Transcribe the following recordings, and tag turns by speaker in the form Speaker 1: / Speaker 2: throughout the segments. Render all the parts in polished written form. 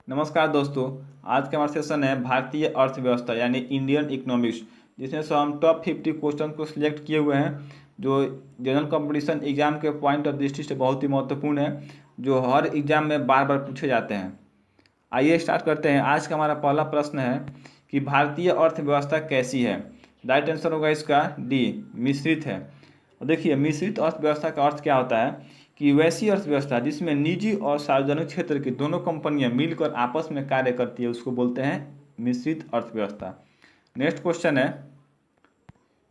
Speaker 1: नमस्कार दोस्तों। आज का हमारा सेशन है भारतीय अर्थव्यवस्था यानी इंडियन इकोनॉमिक्स, जिसमें से हम टॉप 50 क्वेश्चन को सिलेक्ट किए हुए हैं जो जनरल कंपटीशन एग्जाम के पॉइंट ऑफ दृष्टि से बहुत ही महत्वपूर्ण है, जो हर एग्जाम में बार बार पूछे जाते हैं। आइए स्टार्ट करते हैं। आज का हमारा पहला प्रश्न है कि भारतीय अर्थव्यवस्था कैसी है। राइट आंसर होगा इसका डी, मिश्रित है। और देखिए, मिश्रित अर्थव्यवस्था का अर्थ क्या होता है कि वैसी अर्थव्यवस्था जिसमें निजी और सार्वजनिक क्षेत्र की दोनों कंपनियां मिलकर आपस में कार्य करती है उसको बोलते हैं मिश्रित अर्थव्यवस्था। नेक्स्ट क्वेश्चन है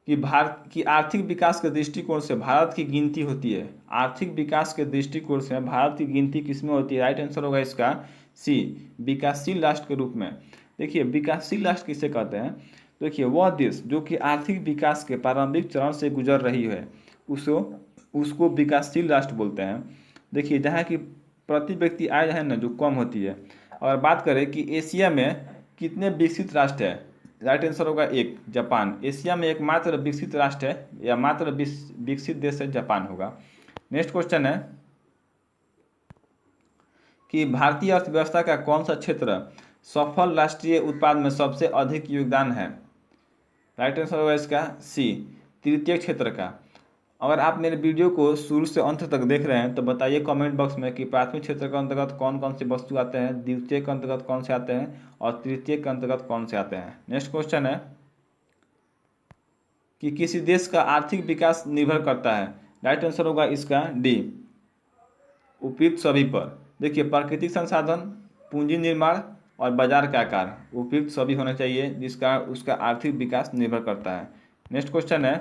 Speaker 1: कि भारत की आर्थिक विकास के दृष्टिकोण से भारत की गिनती होती है। आर्थिक विकास के दृष्टिकोण से भारत की गिनती किसमें होती है? राइट आंसर होगा इसका सी, विकासशील राष्ट्र के रूप में। देखिए, विकासशील राष्ट्र किसे कहते हैं? देखिए, वह देश जो कि आर्थिक विकास के प्रारंभिक चरण से गुजर रही है उसको उसको विकासशील राष्ट्र बोलते हैं। देखिए, जहाँ की प्रति व्यक्ति आय है ना जो कम होती है। और बात करें कि एशिया में कितने विकसित राष्ट्र है? राइट आंसर होगा एक, जापान। एशिया में एकमात्र विकसित राष्ट्र है या मात्र विकसित देश है, जापान होगा। नेक्स्ट क्वेश्चन है कि भारतीय अर्थव्यवस्था का कौन सा क्षेत्र सफल राष्ट्रीय उत्पाद में सबसे अधिक योगदान है? राइट आंसर होगा इसका सी, तृतीय क्षेत्र का। अगर आप मेरे वीडियो को शुरू से अंत तक देख रहे हैं तो बताइए कमेंट बॉक्स में कि प्राथमिक क्षेत्र के अंतर्गत कौन कौन से वस्तु आते हैं, द्वितीय के अंतर्गत कौन से आते हैं और तृतीय के अंतर्गत कौन से आते हैं। नेक्स्ट क्वेश्चन है कि किसी देश का आर्थिक विकास निर्भर करता है। राइट आंसर होगा इसका डी, उपयुक्त सभी पर। देखिए, प्राकृतिक संसाधन, पूंजी निर्माण और बाजार का आकार उपयुक्त सभी होना चाहिए जिसका उसका आर्थिक विकास निर्भर करता है। नेक्स्ट क्वेश्चन है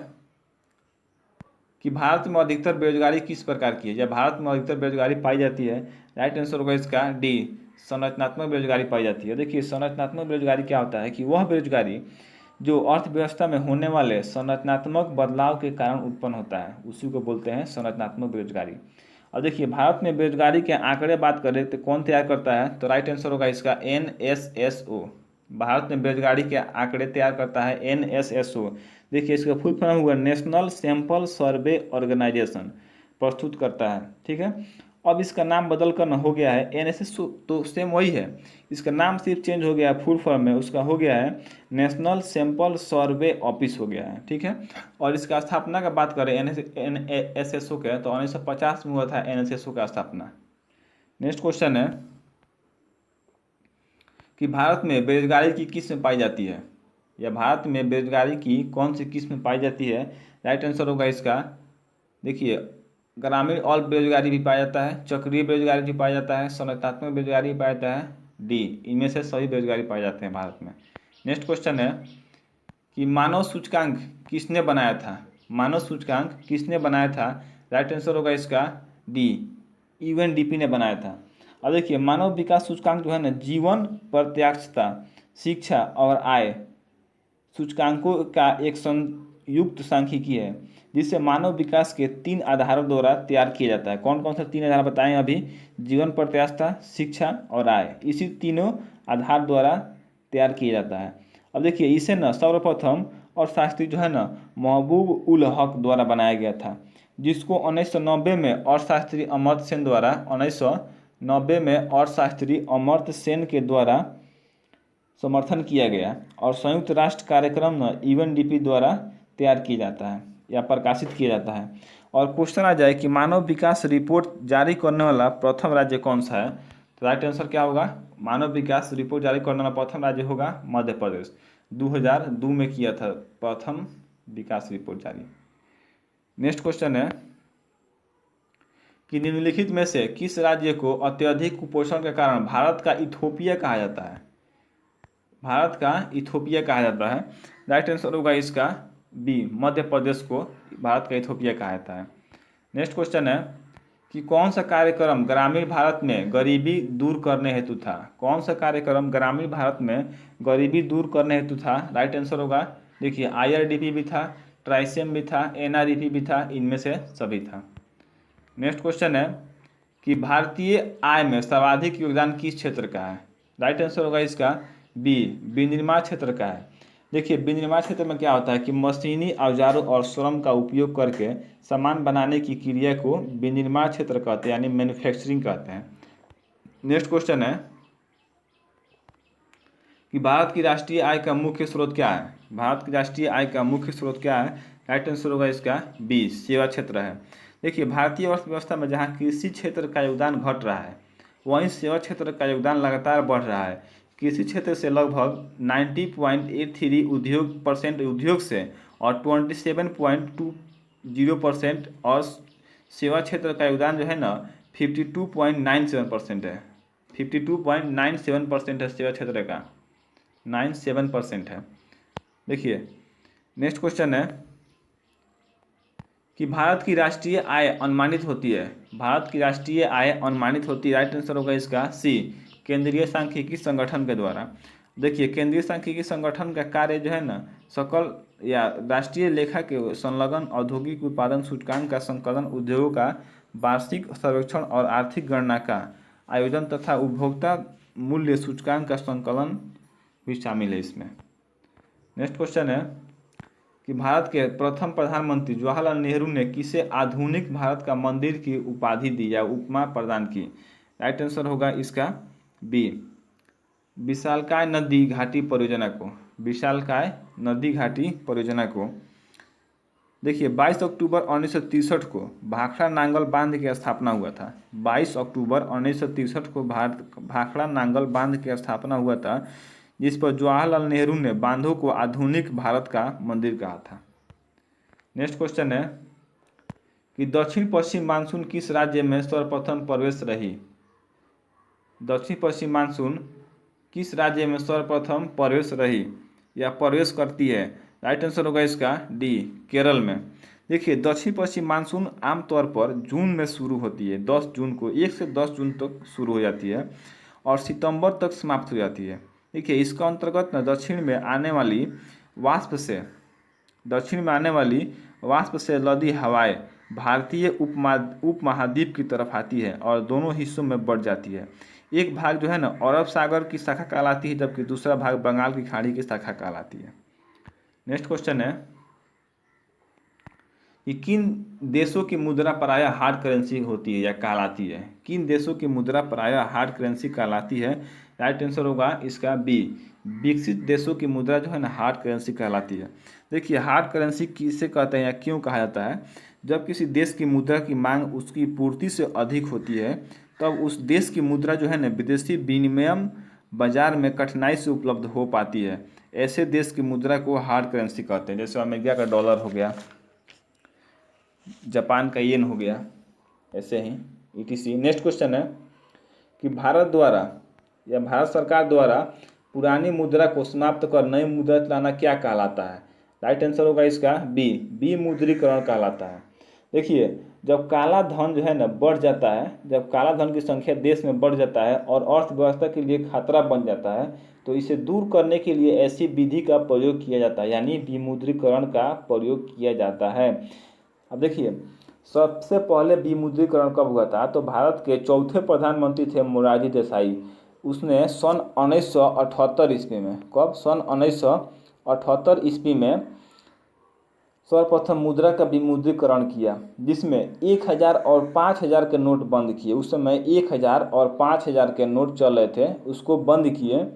Speaker 1: कि भारत में अधिकतर बेरोजगारी किस प्रकार की है या भारत में अधिकतर बेरोजगारी पाई जाती है? राइट आंसर होगा इसका डी, संरचनात्मक बेरोजगारी पाई जाती है। देखिए, संरचनात्मक बेरोजगारी क्या होता है कि वह बेरोजगारी जो अर्थव्यवस्था में होने वाले संरचनात्मक बदलाव के कारण उत्पन्न होता है उसी को बोलते हैं संरचनात्मक बेरोजगारी। और देखिए, भारत में बेरोजगारी के आंकड़े बात करें तो कौन तैयार करता है? तो राइट आंसर होगा इसका NSSO। भारत में बेरोजगारी के आंकड़े तैयार करता है NSSO। देखिए, इसका फुल फॉर्म हुआ नेशनल सैंपल सर्वे ऑर्गेनाइजेशन, प्रस्तुत करता है। ठीक है, अब इसका नाम बदल कर हो गया है NSSO, तो सेम वही है, इसका नाम सिर्फ चेंज हो गया है। फुल फॉर्म में उसका हो गया है नेशनल सैंपल सर्वे ऑफिस हो गया है। ठीक है, और इसका स्थापना का बात करें NSSO के तो 1950 में हुआ था NSSO का स्थापना। नेक्स्ट क्वेश्चन है कि भारत में बेरोजगारी की किस्म पाई जाती है या भारत में बेरोजगारी की कौन सी किस्म पाई जाती है? राइट आंसर होगा इसका, देखिए, ग्रामीण और बेरोजगारी भी पाया जाता है, चक्रीय बेरोजगारी भी पाया जाता है, संरचनात्मक बेरोजगारी भी पाया जाता है, डी, इनमें से सभी बेरोजगारी पाए जाते हैं भारत में। नेक्स्ट क्वेश्चन है कि मानव सूचकांक किसने बनाया था? मानव सूचकांक किसने बनाया था? राइट आंसर होगा इसका डी, UNDP ने बनाया था। अब देखिए, मानव विकास सूचकांक जो है ना जीवन, प्रत्यक्षता, शिक्षा और आय सूचकांकों का एक संयुक्त सांख्यिकी है जिससे मानव विकास के 3 आधारों द्वारा तैयार किया जाता है। कौन कौन से 3 आधार बताएं अभी? जीवन, प्रत्याशा, शिक्षा और आय, इसी तीनों आधार द्वारा तैयार किया जाता है। अब देखिए, इसे न सर्वप्रथम और शास्त्री जो है ना महबूब उल हक द्वारा बनाया गया था, जिसको 1990 में अर्थशास्त्री अमर्त्य सेन द्वारा 1990 में अर्थशास्त्री अमर्त्य सेन के द्वारा समर्थन किया गया और संयुक्त राष्ट्र कार्यक्रम UNDP द्वारा तैयार किया जाता है या प्रकाशित किया जाता है। और क्वेश्चन आ जाए कि मानव विकास रिपोर्ट जारी करने वाला प्रथम राज्य कौन सा है? तो राइट आंसर क्या होगा? मानव विकास रिपोर्ट जारी करने वाला प्रथम राज्य होगा मध्य प्रदेश। 2002 में किया था प्रथम विकास रिपोर्ट जारी। नेक्स्ट क्वेश्चन है कि निम्नलिखित में से किस राज्य को अत्यधिक कुपोषण के कारण भारत का इथोपिया कहा जाता है? भारत का इथोपिया कहा जाता है। राइट आंसर होगा इसका बी, मध्य प्रदेश को भारत का इथोपिया कहा जाता है। नेक्स्ट क्वेश्चन है कि कौन सा कार्यक्रम ग्रामीण भारत में गरीबी दूर करने हेतु था? कौन सा कार्यक्रम ग्रामीण भारत में गरीबी दूर करने हेतु था? राइट आंसर होगा, देखिए, IRDP भी था, ट्राइसेम भी था, NREP भी था, इनमें से सभी था। नेक्स्ट क्वेश्चन है कि भारतीय आय में सर्वाधिक योगदान किस क्षेत्र का है? राइट आंसर होगा इसका बी, विनिर्माण क्षेत्र का है। देखिए, विनिर्माण क्षेत्र में क्या होता है कि मशीनी औजारों और श्रम का उपयोग करके सामान बनाने की क्रिया को विनिर्माण क्षेत्र कहते हैं यानी मैन्युफैक्चरिंग कहते हैं। नेक्स्ट क्वेश्चन है कि भारत की राष्ट्रीय आय का मुख्य स्रोत क्या है। भारत की राष्ट्रीय आय का मुख्य स्रोत क्या है? राइट आंसर होगा इसका बी, सेवा क्षेत्र है। देखिए, भारतीय अर्थव्यवस्था में जहाँ कृषि क्षेत्र का योगदान घट रहा है, वहीं सेवा क्षेत्र का योगदान लगातार बढ़ रहा है। कृषि क्षेत्र से लगभग 90.83 उद्योग से और 27.20% और सेवा क्षेत्र का योगदान जो है ना 52.97% है। 52.97% है सेवा क्षेत्र का, 97% है। देखिए, नेक्स्ट क्वेश्चन है कि भारत की राष्ट्रीय आय अनुमानित होती है। भारत की राष्ट्रीय आय अनुमानित होती है। राइट आंसर होगा इसका सी, केंद्रीय सांख्यिकी संगठन के द्वारा। देखिए, केंद्रीय सांख्यिकी संगठन का कार्य जो है ना सकल या राष्ट्रीय लेखा के संलग्न औद्योगिक उत्पादन सूचकांक का संकलन, उद्योगों का वार्षिक सर्वेक्षण और आर्थिक गणना का आयोजन तथा उपभोक्ता मूल्य सूचकांक का संकलन भी शामिल है इसमें। नेक्स्ट क्वेश्चन है कि भारत के प्रथम प्रधानमंत्री जवाहरलाल नेहरू ने किसे आधुनिक भारत का मंदिर की उपाधि दी या उपमा प्रदान की। राइट आंसर होगा इसका बी, विशालकाय नदी घाटी परियोजना को। विशालकाय नदी घाटी परियोजना को। देखिए, 22 अक्टूबर 1963 को भाखड़ा नांगल बांध की स्थापना हुआ था। 22 अक्टूबर 1963 को भाखड़ा नांगल बांध की स्थापना हुआ था, जिस पर जवाहरलाल नेहरू ने बांधों को आधुनिक भारत का मंदिर कहा था। नेक्स्ट क्वेश्चन है कि दक्षिण पश्चिम मानसून किस राज्य में सर्वप्रथम प्रवेश रही। दक्षिण पश्चिम मानसून किस राज्य में सर्वप्रथम प्रवेश रही या प्रवेश करती है। राइट आंसर होगा इसका डी, केरल में। देखिए, दक्षिण पश्चिम मानसून आमतौर पर जून में शुरू होती है, 10 जून को, 1 से 10 जून तक शुरू हो जाती है और सितंबर तक समाप्त हो जाती है। देखिए, इसका अंतर्गत न दक्षिण में आने वाष्प से लदी हवाएं भारतीय उपमहाद्वीप की तरफ आती है और दोनों हिस्सों में बढ़ जाती है। एक भाग जो है ना अरब सागर की शाखा कहलाती है, जबकि दूसरा भाग बंगाल की खाड़ी की शाखा कहलाती है। नेक्स्ट क्वेश्चन है कि किन देशों की मुद्रा प्रायः हार्ड करेंसी होती है या कहलाती है। किन देशों की मुद्रा प्रायः हार्ड करेंसी कहलाती है। राइट आंसर होगा इसका बी, विकसित देशों की मुद्रा जो है ना हार्ड करेंसी कहलाती है। देखिए, हार्ड करेंसी किसे कहते हैं या क्यों कहा जाता है? जब किसी देश की मुद्रा की मांग उसकी पूर्ति से अधिक होती है, तब उस देश की मुद्रा जो है ना विदेशी विनिमय बाजार में कठिनाई से उपलब्ध हो पाती है। ऐसे देश की मुद्रा को हार्ड करेंसी कहते हैं। जैसे अमेरिका का डॉलर हो गया, जापान का येन हो गया, ऐसे ही ETC। नेक्स्ट क्वेश्चन है कि भारत सरकार द्वारा पुरानी मुद्रा को समाप्त कर नई मुद्रा लाना क्या कहलाता है। राइट आंसर होगा इसका बी, विमुद्रीकरण कहलाता है। देखिए, जब काला धन जो है ना बढ़ जाता है, जब काला धन की संख्या देश में बढ़ जाता है और अर्थव्यवस्था के लिए खतरा बन जाता है, तो इसे दूर करने के लिए ऐसी विधि का प्रयोग किया जाता है, यानी विमुद्रीकरण का प्रयोग किया जाता है। अब देखिए, सबसे पहले विमुद्रीकरण कब हुआ था? तो भारत के चौथे प्रधानमंत्री थे मोरारजी देसाई। उसने सन 1978 ईस्वी में, कब? सन 1978 ईस्वी में सर्वप्रथम मुद्रा का विमुद्रीकरण किया, जिसमें 1000 और 5000 के नोट बंद किए। उस समय 1000 और 5000 के नोट चल रहे थे, उसको बंद किए।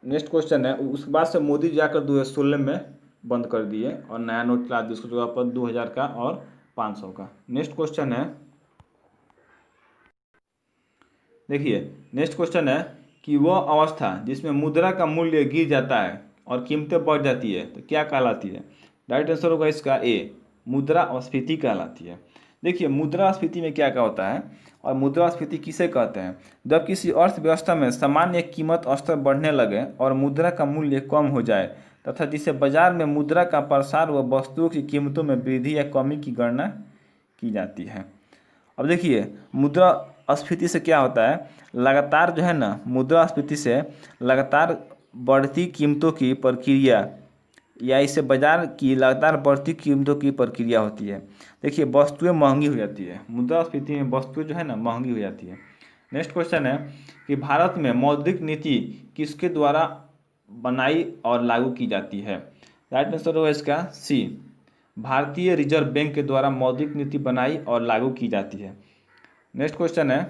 Speaker 1: नेक्स्ट क्वेश्चन है, उसके बाद से मोदी जाकर 2016 में बंद कर दिए और नया नोट ला दिया उसको जगह पर 2000 का और 500 का। नेक्स्ट क्वेश्चन है, देखिए, नेक्स्ट क्वेश्चन है कि वह अवस्था जिसमें मुद्रा का मूल्य गिर जाता है और कीमतें बढ़ जाती है तो क्या कहलाती है। राइट आंसर होगा इसका ए, मुद्रास्फीति कहलाती है। देखिए, मुद्रास्फीति में क्या क्या होता है और मुद्रास्फीति किसे कहते हैं? जब किसी अर्थव्यवस्था में सामान्य कीमत स्तर बढ़ने लगे और मुद्रा का मूल्य कम हो जाए तथा जिसे बाजार में मुद्रा का प्रसार व वस्तुओं की कीमतों में वृद्धि या कमी की गणना की जाती है। अब देखिए, मुद्रास्फीति से क्या होता है? लगातार जो है ना मुद्रास्फीति से लगातार बढ़ती कीमतों की प्रक्रिया या इसे बाजार की लगातार बढ़ती कीमतों की प्रक्रिया होती है। देखिए, वस्तुएं महंगी हो जाती है, मुद्रास्फीति में वस्तुएं जो है ना महंगी हो जाती है। नेक्स्ट क्वेश्चन है कि भारत में मौद्रिक नीति किसके द्वारा बनाई और लागू की जाती है। राइट आंसर होगा इसका सी, भारतीय रिजर्व बैंक के द्वारा मौद्रिक नीति बनाई और लागू की जाती है। नेक्स्ट क्वेश्चन है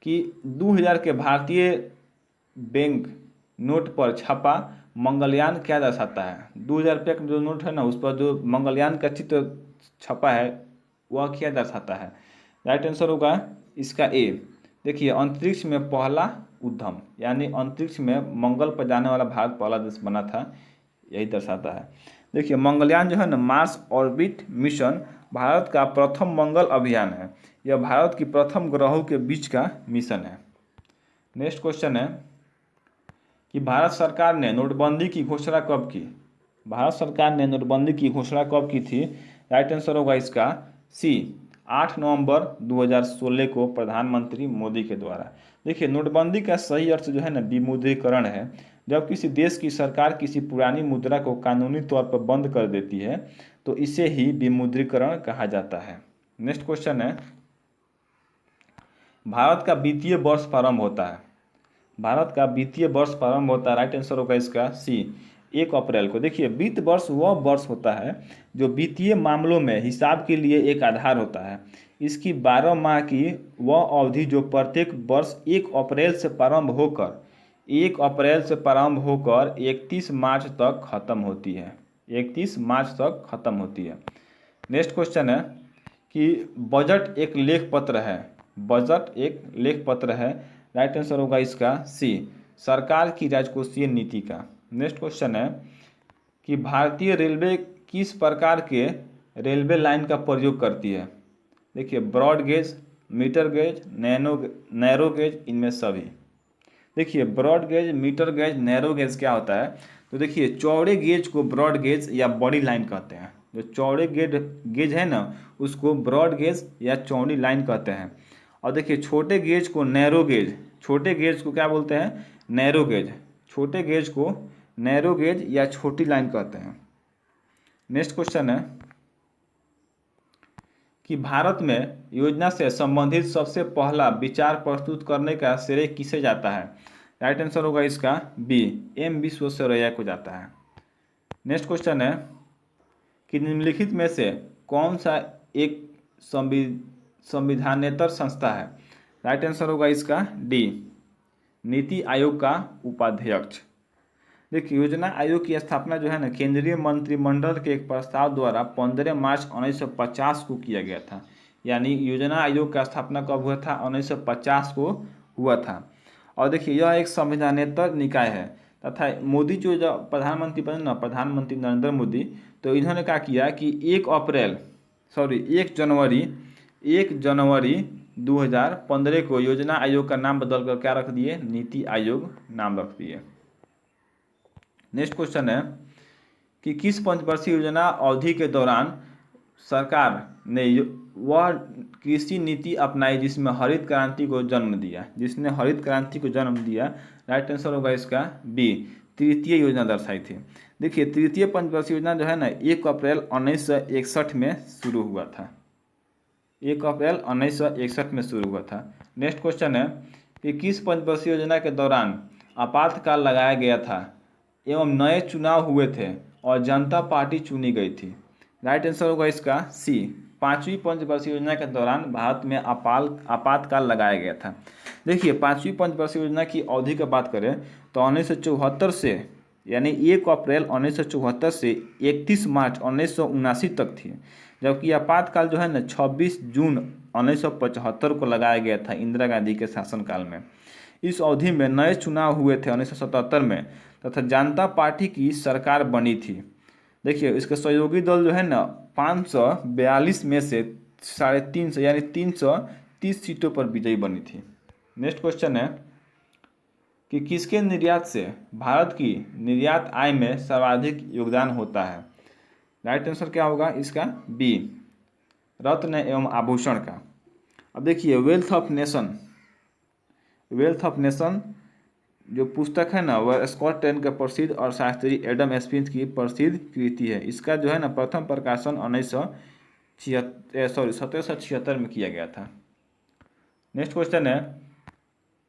Speaker 1: कि 2000 के भारतीय बैंक नोट पर छपा मंगलयान क्या दर्शाता है? 2000 रुपये का जो नोट है ना, उस पर जो मंगलयान का चित्र छपा है वह क्या दर्शाता है? राइट आंसर होगा इसका ए। देखिए, अंतरिक्ष में पहला उद्यम, यानी अंतरिक्ष में मंगल पर जाने वाला भारत पहला देश बना था, यही दर्शाता है। देखिए, मंगलयान जो है ना, मार्स ऑर्बिट मिशन भारत का प्रथम मंगल अभियान है। यह भारत की प्रथम ग्रहों के बीच का मिशन है। नेक्स्ट क्वेश्चन है कि भारत सरकार ने नोटबंदी की घोषणा कब की? भारत सरकार ने नोटबंदी की घोषणा कब की थी? राइट आंसर होगा इसका सी, 8 नवंबर 2016 को प्रधानमंत्री मोदी के द्वारा। देखिए, नोटबंदी का सही अर्थ जो है ना, विमुद्रीकरण है। जब किसी देश की सरकार किसी पुरानी मुद्रा को कानूनी तौर पर बंद कर देती है तो इसे ही विमुद्रीकरण कहा जाता है। नेक्स्ट क्वेश्चन है, भारत का वित्तीय वर्ष प्रारंभ होता है। भारत का वित्तीय वर्ष प्रारंभ होता है, राइट आंसर होगा इसका सी, 1 अप्रैल को। देखिए, वित्त वर्ष वह वर्ष होता है जो वित्तीय मामलों में हिसाब के लिए एक आधार होता है। इसकी 12 माह की वह अवधि जो प्रत्येक वर्ष 1 अप्रैल से प्रारंभ होकर 31 मार्च तक खत्म होती है। 31 मार्च तक खत्म होती है। नेक्स्ट क्वेश्चन है कि बजट एक लेख पत्र है। बजट एक लेख पत्र है, राइट आंसर होगा इसका सी, सरकार की राजकोषीय नीति का। नेक्स्ट क्वेश्चन है कि भारतीय रेलवे किस प्रकार के रेलवे लाइन का प्रयोग करती है? देखिए, broad gauge, metre gauge, narrow gauge, इनमें सभी। देखिए, broad gauge, metre gauge, narrow gauge क्या होता है? तो देखिए, चौड़े गेज को ब्रॉड गेज या बड़ी लाइन कहते हैं। जो चौड़े गेज है ना, उसको ब्रॉड गेज या चौड़ी लाइन कहते हैं। और देखिए, छोटे गेज को नैरो गेज, छोटे गेज को क्या बोलते हैं? Narrow gauge. छोटे गेज को नैरो गेज या छोटी लाइन कहते हैं। नेक्स्ट क्वेश्चन है कि भारत में योजना से संबंधित सबसे पहला विचार प्रस्तुत करने का श्रेय किसे जाता है? राइट आंसर होगा इसका बी, एम विश्वेश्वरैया को जाता है। नेक्स्ट क्वेश्चन है कि निम्नलिखित में से कौन सा एक संविधानेतर संस्था है? राइट आंसर होगा इसका डी, नीति आयोग का उपाध्यक्ष। देखिए, योजना आयोग की स्थापना जो है ना, केंद्रीय मंत्रिमंडल के एक प्रस्ताव द्वारा 15 मार्च 1950 को किया गया था। यानी योजना आयोग का स्थापना कब हुआ था? 1950 को हुआ था। और देखिए, यह एक संविधानेतर निकाय है तथा मोदी जो प्रधानमंत्री बने ना, प्रधानमंत्री नरेंद्र मोदी, तो इन्होंने क्या किया कि 1 जनवरी 2015 को योजना आयोग का नाम बदलकर क्या रख दिए? नीति आयोग नाम रख दिए। नेक्स्ट क्वेश्चन है कि किस पंचवर्षीय योजना अवधि के दौरान सरकार ने वह कृषि नीति अपनाई जिसमें हरित क्रांति को जन्म दिया? जिसने हरित क्रांति को जन्म दिया, राइट आंसर होगा इसका बी, तृतीय योजना दर्शाई थी। देखिए, तृतीय पंचवर्षीय योजना जो है ना, 1 अप्रैल 1961 में शुरू हुआ था। 1 अप्रैल 1961 में शुरू हुआ था। नेक्स्ट क्वेश्चन है कि किस पंचवर्षीय योजना के दौरान आपातकाल लगाया गया था एवं नए चुनाव हुए थे और जनता पार्टी चुनी गई थी? राइट आंसर होगा इसका सी, 5वीं पंचवर्षीय योजना के दौरान भारत में आपातकाल लगाया गया था। देखिए, 5वीं पंचवर्षीय योजना की अवधि की बात करें तो 1974 से, यानी 1 अप्रैल 1974 से 31 मार्च 1979 तक थी। जबकि आपातकाल जो है ना, 26 जून 1975 को लगाया गया था इंदिरा गांधी के शासनकाल में। इस अवधि में नए चुनाव हुए थे 1977 में तथा जनता पार्टी की सरकार बनी थी। देखिए, इसके सहयोगी दल जो है ना, 542 में से 350 यानी 330 सीटों पर विजयी बनी थी। नेक्स्ट क्वेश्चन है कि किसके निर्यात से भारत की निर्यात आय में सर्वाधिक योगदान होता है? राइट आंसर क्या होगा इसका बी, रत्न एवं आभूषण का। अब देखिए, वेल्थ ऑफ नेशन जो पुस्तक है ना, वह स्कॉट टेन का प्रसिद्ध और शास्त्री एडम स्मिथ की प्रसिद्ध कृति है। इसका जो है ना, प्रथम प्रकाशन 1776 में किया गया था। नेक्स्ट क्वेश्चन है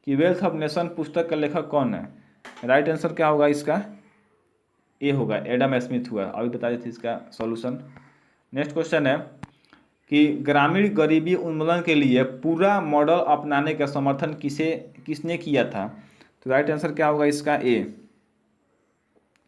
Speaker 1: कि वेल्थ ऑफ नेशन पुस्तक का लेखक कौन है? राइट आंसर क्या होगा इसका ए होगा, एडम स्मिथ हुआ। अभी बता देते इसका सॉल्यूशन। नेक्स्ट क्वेश्चन है कि ग्रामीण गरीबी उन्मूलन के लिए पूरा मॉडल अपनाने का समर्थन किसने किया था? तो राइट आंसर क्या होगा इसका? ए,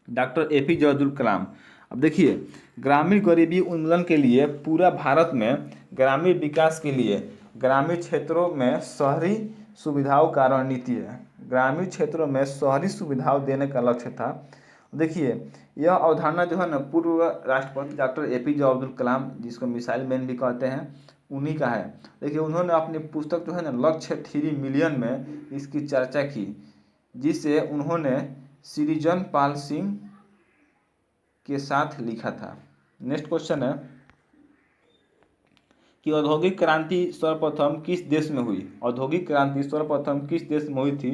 Speaker 1: डॉक्टर एपीजे अब्दुल कलाम। अब देखिए, ग्रामीण गरीबी उन्मूलन के लिए पूरा भारत में ग्रामीण विकास के लिए ग्रामीण क्षेत्रों में शहरी सुविधाओं का रणनीति है। ग्रामीण क्षेत्रों में शहरी सुविधाओं देने का लक्ष्य था। देखिए, यह अवधारणा जो है ना, पूर्व राष्ट्रपति डॉक्टर एपीजे अब्दुल कलाम, जिसको मिसाइल मैन भी कहते हैं, उन्हीं का है। देखिए, उन्होंने अपनी पुस्तक जो है ना, लक्ष्य 3 मिलियन में इसकी चर्चा की, जिसे उन्होंने सृजन पाल सिंह के साथ लिखा था। नेक्स्ट क्वेश्चन है कि औद्योगिक क्रांति सर्वप्रथम किस देश में हुई? औद्योगिक क्रांति सर्वप्रथम किस देश में हुई थी?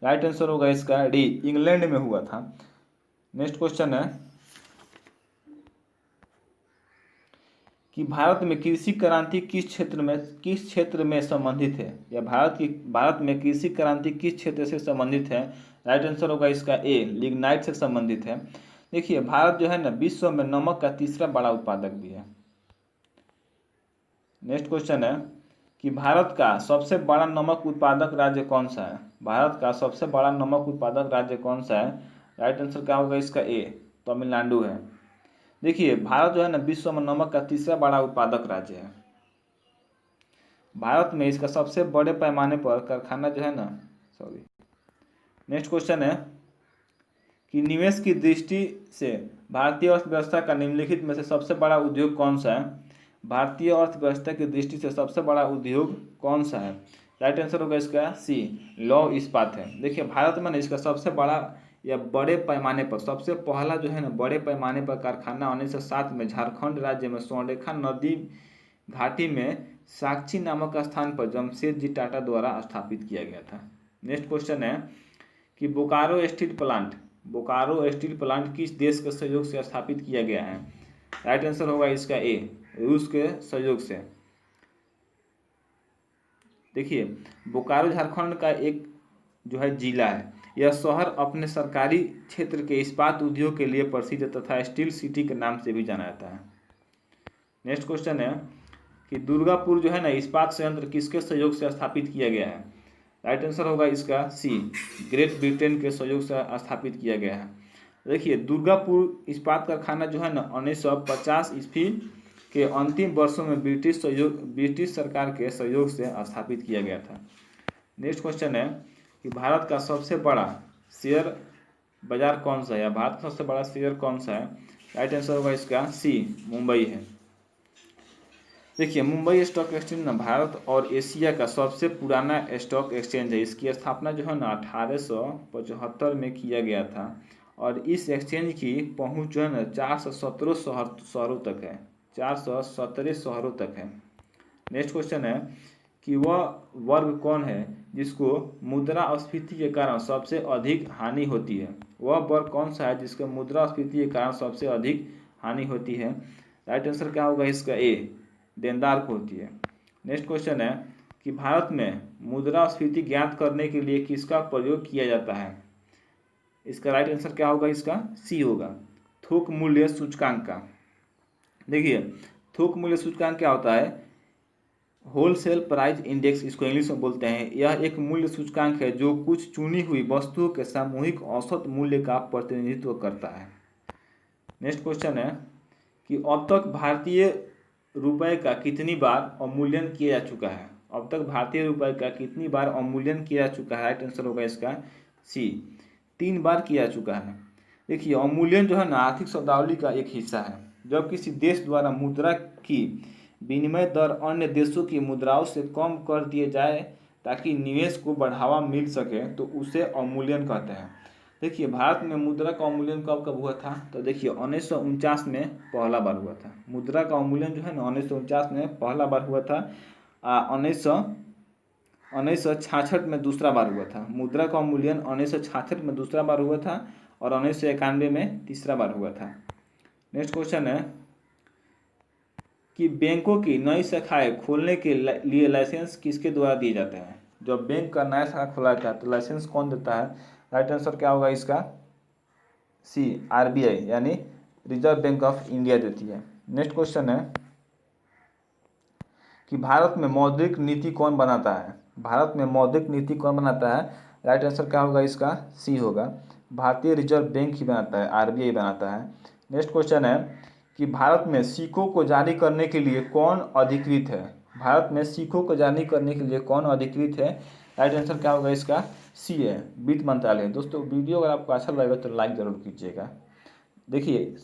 Speaker 1: राइट आंसर होगा इसका डी, इंग्लैंड में हुआ था। नेक्स्ट क्वेश्चन है कि भारत में कृषि क्रांति किस क्षेत्र में संबंधित है? या भारत में कृषि क्रांति किस क्षेत्र से संबंधित है? राइट आंसर होगा इसका ए, लिग्नाइट से संबंधित है। देखिए, भारत जो है ना, विश्व में नमक का तीसरा बड़ा उत्पादक भी है। नेक्स्ट क्वेश्चन है कि भारत का सबसे बड़ा नमक उत्पादक राज्य कौन सा है? भारत का सबसे बड़ा नमक उत्पादक राज्य कौन सा है? राइट आंसर क्या होगा इसका? ए, तमिलनाडु है। देखिए, भारत जो है ना, विश्व में नमक का तीसरा बड़ा उत्पादक राज्य है। भारत में इसका सबसे बड़े पैमाने पर कारखाना जो है ना, नेक्स्ट क्वेश्चन है कि निवेश की दृष्टि से भारतीय अर्थव्यवस्था का निम्नलिखित में से सबसे बड़ा उद्योग कौन सा है? भारतीय अर्थव्यवस्था की दृष्टि से सबसे बड़ा उद्योग कौन सा है? राइट आंसर होगा इसका सी, लौह इस्पात है। देखिए, भारत में ना इसका सबसे बड़ा या बड़े पैमाने पर सबसे पहला जो है ना, बड़े पैमाने पर कारखाना 1907 में झारखंड राज्य में स्वर्णरेखा नदी घाटी में साक्षी नामक स्थान पर जमशेदजी टाटा द्वारा स्थापित किया गया था। नेक्स्ट क्वेश्चन है कि बोकारो स्टील प्लांट किस देश के सहयोग से स्थापित किया गया है? राइट आंसर होगा इसका ए, रूस के सहयोग से। देखिए, बोकारो झारखंड का एक जो है जिला है। यह शहर अपने सरकारी क्षेत्र के इस्पात उद्योग के लिए प्रसिद्ध तथा स्टील सिटी के नाम से भी जाना जाता है। नेक्स्ट क्वेश्चन है कि दुर्गापुर जो है ना, इस्पात संयंत्र किसके सहयोग से स्थापित किया गया है? राइट आंसर होगा इसका सी, ग्रेट ब्रिटेन के सहयोग से स्थापित किया गया है। देखिए, दुर्गापुर इस्पात कारखाना जो है ना, 1950 ईस्वी के अंतिम वर्षों में ब्रिटिश सरकार के सहयोग से स्थापित किया गया था। नेक्स्ट क्वेश्चन है कि भारत का सबसे बड़ा शेयर बाजार कौन सा है? भारत का सबसे बड़ा शेयर कौन सा है? राइट आंसर होगा इसका सी, मुंबई है। देखिए, मुंबई स्टॉक एक्सचेंज ना भारत और एशिया का सबसे पुराना स्टॉक एक्सचेंज है। इसकी स्थापना जो है ना 1875 में किया गया था और इस एक्सचेंज की पहुंच जो है ना 417 शहरों तक है। 417 शहरों तक है। नेक्स्ट क्वेश्चन है कि वह वर्ग कौन है जिसको मुद्रास्फीति के कारण सबसे अधिक हानि होती है? वह वर्ग कौन सा है जिसको मुद्रास्फीति के कारण सबसे अधिक हानि होती है? राइट आंसर क्या होगा इसका? ए, देनदार को होती है। नेक्स्ट क्वेश्चन है कि भारत में मुद्रास्फीति ज्ञात करने के लिए किसका प्रयोग किया जाता है? इसका राइट आंसर क्या होगा? इसका सी होगा, थोक मूल्य सूचकांक का। देखिए, थोक मूल्य सूचकांक क्या होता है? होलसेल प्राइस इंडेक्स, इसको इंग्लिश में बोलते हैं। यह एक मूल्य सूचकांक है जो कुछ चुनी हुई वस्तुओं के सामूहिक औसत मूल्य का प्रतिनिधित्व करता है। नेक्स्ट क्वेश्चन है कि अब तक भारतीय रुपए का कितनी बार अवमूल्यन किया जा चुका है? अब तक भारतीय रुपए का कितनी बार अवमूल्यन किया जा चुका है? राइट आंसर होगा इसका सी, 3 बार किया जा चुका है। देखिए, अवमूल्यन जो है ना आर्थिक शब्दावली का एक हिस्सा है। जब किसी देश द्वारा मुद्रा की विनिमय दर अन्य देशों की मुद्राओं से कम कर दिए जाए ताकि निवेश को बढ़ावा मिल सके तो उसे अवमूल्यन कहते हैं। देखिए, भारत में मुद्रा का अवमूल्यन कब कब हुआ था? तो देखिए, 1949 में पहला बार हुआ था। मुद्रा का अवमूल्यन जो है ना 1949 में पहला बार हुआ था। 1966 में दूसरा बार हुआ था। मुद्रा का अवमूल्यन 1966 में दूसरा बार हुआ था और 1991 में तीसरा बार हुआ था। नेक्स्ट क्वेश्चन है कि बैंकों की नई शाखाएं खोलने के लिए लाइसेंस किसके द्वारा दिए जाते हैं? जब बैंक का नया शाखा खोला जाता है तो लाइसेंस कौन देता है? राइट आंसर क्या होगा इसका? सी, आरबीआई यानी रिजर्व बैंक ऑफ इंडिया देती है। नेक्स्ट क्वेश्चन है कि भारत में मौद्रिक नीति कौन बनाता है? भारत में मौद्रिक नीति कौन बनाता है? राइट आंसर क्या होगा इसका? सी होगा। भारतीय रिजर्व बैंक ही बनाता है, आरबीआई बनाता है। नेक्स्ट क्वेश्चन है कि भारत में सिक्कों को जारी करने के लिए कौन अधिकृत है? भारत में सिक्कों को जारी करने के लिए कौन अधिकृत है? राइट आंसर क्या होगा इसका? सी है, वित्त मंत्रालय। दोस्तों वीडियो अगर आपको अच्छा लगेगा तो लाइक जरूर कीजिएगा। देखिए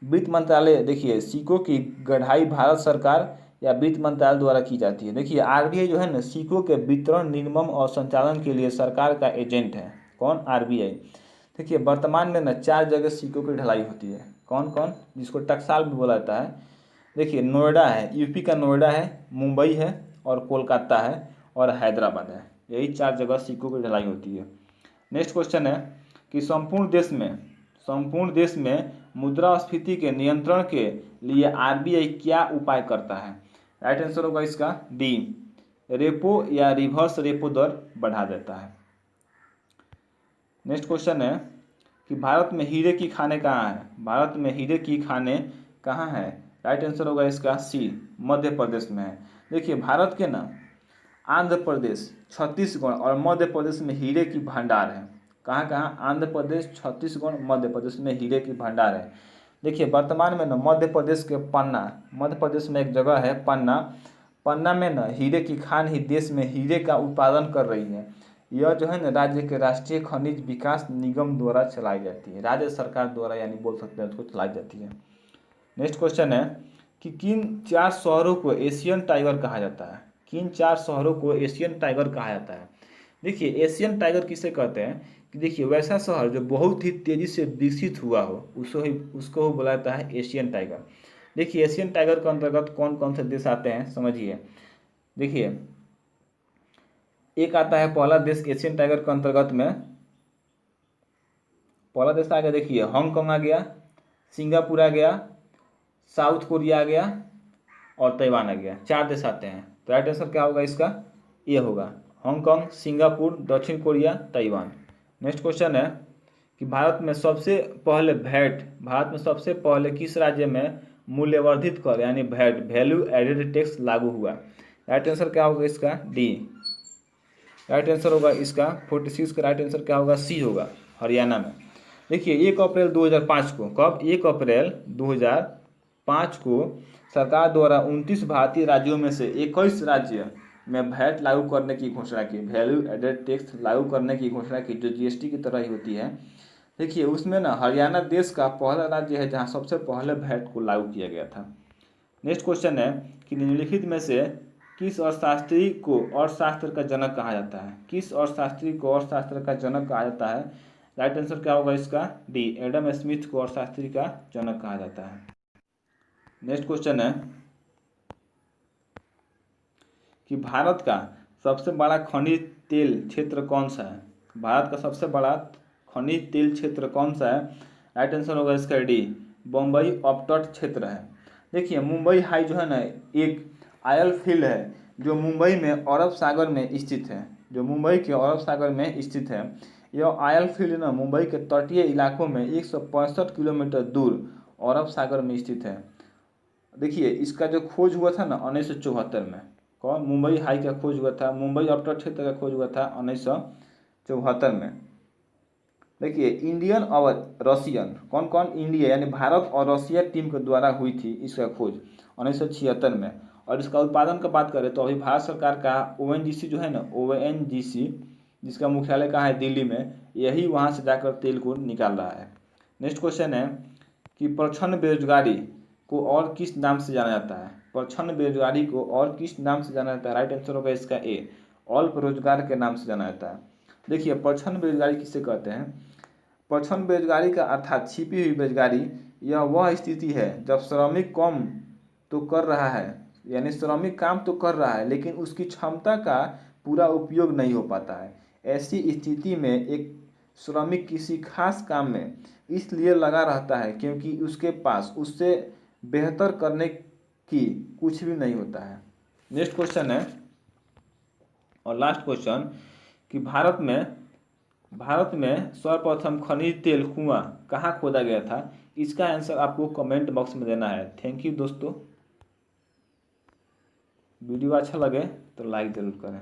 Speaker 1: वित्त मंत्रालय, देखिए सिक्कों की गढ़ाई भारत सरकार या वित्त मंत्रालय द्वारा की जाती है। देखिए आरबीआई जो है ना सिक्कों के वितरण, निर्माण और संचालन के लिए सरकार का एजेंट है। कौन? आरबीआई। देखिए वर्तमान में ना 4 जगह सिक्कों की ढलाई होती है। कौन कौन? जिसको टकसाल भी बोला जाता है। देखिए नोएडा है, यूपी का नोएडा है, मुंबई है और कोलकाता है और हैदराबाद है। यही 4 जगह सिक्कों की ढलाई होती है। नेक्स्ट क्वेश्चन है कि संपूर्ण देश में मुद्रास्फीति के नियंत्रण के लिए आरबीआई क्या उपाय करता है? राइट आंसर होगा इसका डी, रेपो या रिवर्स रेपो दर बढ़ा देता है। नेक्स्ट क्वेश्चन है कि भारत में हीरे की खानें कहाँ हैं? भारत में हीरे की खानें कहाँ हैं? राइट आंसर होगा इसका सी, मध्य प्रदेश में है। देखिए भारत के ना आंध्र प्रदेश, छत्तीसगढ़ और मध्य प्रदेश में हीरे की भंडार है। कहाँ कहाँ? आंध्र प्रदेश, छत्तीसगढ़, मध्य प्रदेश में हीरे की भंडार है। देखिए वर्तमान में ना मध्य प्रदेश के पन्ना, मध्य प्रदेश में एक जगह है पन्ना, पन्ना में ना हीरे की खान ही देश में हीरे का उत्पादन कर रही है। यह जो है ना राज्य के राष्ट्रीय खनिज विकास निगम द्वारा चलाई जाती है, राज्य सरकार द्वारा यानी बोल सकते हैं उसको चलाई जाती है। नेक्स्ट क्वेश्चन है कि किन 4 शहरों को एशियन टाइगर कहा जाता है? किन 4 शहरों को एशियन टाइगर कहा जाता है? देखिए एशियन टाइगर किसे कहते हैं कि देखिए वैसा शहर जो बहुत ही तेजी से विकसित हुआ हो उसको बोला जाता है एशियन टाइगर। देखिए एशियन टाइगर के अंतर्गत कौन कौन से देश आते हैं समझिए। देखिए एक आता है पहला देश एशियन टाइगर के अंतर्गत में, पहला देश आ गया देखिए हांगकांग आ गया, सिंगापुर आ गया, साउथ कोरिया आ गया और ताइवान आ गया। 4 देश आते हैं। तो राइट आंसर क्या होगा इसका? ये होगा हांगकांग, सिंगापुर, दक्षिण कोरिया, ताइवान। नेक्स्ट क्वेश्चन है कि भारत में सबसे पहले किस राज्य में मूल्यवर्धित कर यानी वैट, वैल्यू एडेड टैक्स लागू हुआ? राइट आंसर क्या होगा इसका? डी। राइट आंसर होगा इसका 46 का राइट आंसर क्या होगा? सी होगा, हरियाणा में। देखिए 1 अप्रैल 2005 को, कब? 1 अप्रैल 2005 को सरकार द्वारा 29 भारतीय राज्यों में से 21 राज्य में वैट लागू करने की घोषणा की, वैल्यू एडेड टैक्स लागू करने की घोषणा की, जो जीएसटी की तरह ही होती है। देखिए उसमें ना हरियाणा देश का पहला राज्य है जहाँ सबसे पहले वैट को लागू किया गया था। नेक्स्ट क्वेश्चन है कि निम्नलिखित में से किस अर्थशास्त्री को अर्थशास्त्र का जनक कहा जाता है? किस अर्थशास्त्री को अर्थशास्त्र का जनक कहा जाता है? राइट आंसर क्या होगा इसका? डी, एडम स्मिथ को अर्थशास्त्री का जनक कहा जाता है। नेक्स्ट क्वेश्चन है कि भारत का सबसे बड़ा खनिज तेल क्षेत्र कौन सा है? भारत का सबसे बड़ा खनिज तेल क्षेत्र कौन सा है? राइट आंसर होगा इसका डी, बम्बई अपतट क्षेत्र है। देखिए मुंबई हाई जो है ना एक ऑयल फील्ड है जो मुंबई में अरब सागर में स्थित है, जो मुंबई के अरब सागर में स्थित है। यह ऑयल फील्ड ना मुंबई के तटीय इलाकों में 165 किलोमीटर दूर अरब सागर में स्थित है। देखिए इसका जो खोज हुआ था ना 1974 में, कौन? मुंबई हाई का खोज हुआ था, मुंबई अपतट क्षेत्र का खोज हुआ था 1974 में। देखिए इंडियन और रशियन, कौन कौन? इंडिया यानी भारत और रशिया टीम के द्वारा हुई थी इसका खोज 1976 में। और इसका उत्पादन का बात करें तो अभी भारत सरकार का ओएनजीसी जो है ना, ओएनजीसी जिसका मुख्यालय कहाँ है? दिल्ली में, यही वहाँ से जाकर तेल को निकाल रहा है। नेक्स्ट क्वेश्चन है कि प्रच्छन्न बेरोजगारी को और किस नाम से जाना जाता है? प्रच्छन्न बेरोजगारी को और किस नाम से जाना जाता है? राइट आंसर होगा इसका ए, अल्प रोजगार के नाम से जाना जाता है। देखिए प्रच्छन्न बेरोजगारी किसे कहते हैं? प्रच्छन्न बेरोजगारी का अर्थात छिपी हुई बेरोजगारी, यह वह स्थिति है जब श्रमिक काम तो कर रहा है, यानी श्रमिक काम तो कर रहा है लेकिन उसकी क्षमता का पूरा उपयोग नहीं हो पाता है। ऐसी स्थिति में एक श्रमिक किसी खास काम में इसलिए लगा रहता है क्योंकि उसके पास उससे बेहतर करने की कुछ भी नहीं होता है। नेक्स्ट क्वेश्चन है और लास्ट क्वेश्चन कि भारत में सर्वप्रथम खनिज तेल कुआं कहाँ खोदा गया था? इसका आंसर आपको कमेंट बॉक्स में देना है। थैंक यू दोस्तों। वीडियो अच्छा लगे तो लाइक ज़रूर करें।